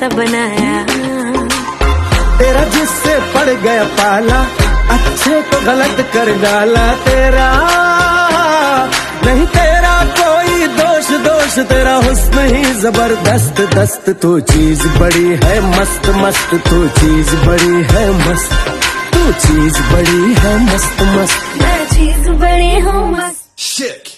सा बनाया। तेरा जिससे पड़ गया पाला, अच्छे को गलत कर डाला। तेरा नहीं तेरा कोई दोष, दोष तेरा हुस्न ही जबरदस्त दस्त। तू चीज बड़ी है मस्त मस्त, तू चीज बड़ी है मस्त, तू चीज बड़ी है मस्त मस्त। मैं चीज बड़ी हूँ मस्त। Shit.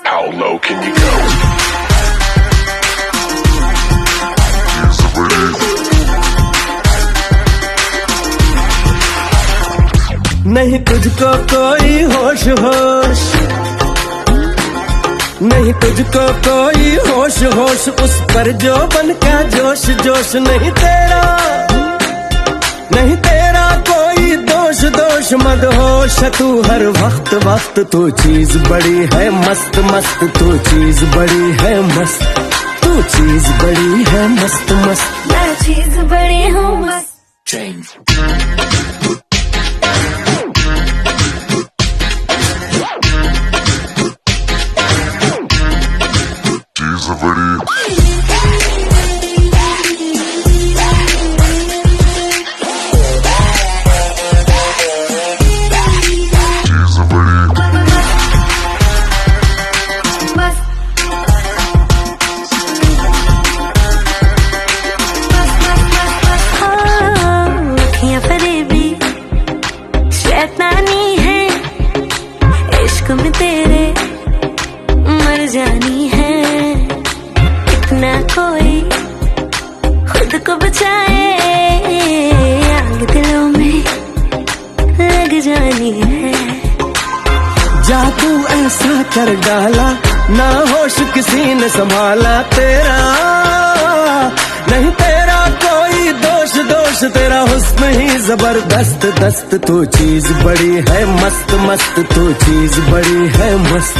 How low can you go? नहीं तुझको कोई होश होश, नहीं तुझको कोई होश होश, उस पर जो बन का जोश जोश। नहीं तेरा, नहीं तेरा कोई दोष दोष, मदहोश तू हर वक्त वक्त। तू चीज बड़ी है मस्त मस्त, तू चीज बड़ी है मस्त, तू चीज बड़ी है मस्त मस्त। मैं चीज बड़ी हूँ मस्त। Change. शैतानी है इश्क में तेरे, मर जानी है। इतना कोई खुद को बचाए, आग दिलों में लग जानी है। जादू ऐसा कर डाला, ना होश किसी ने संभाला। तेरा नहीं तेरा कोई दोष दोष, तेरा हुस्न ही जबरदस्त दस्त। तू चीज बड़ी है मस्त मस्त, तू चीज बड़ी है मस्त,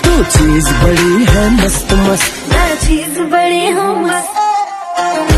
तू चीज बड़ी है मस्त मस्त। मैं चीज बड़ी हूँ मस्त।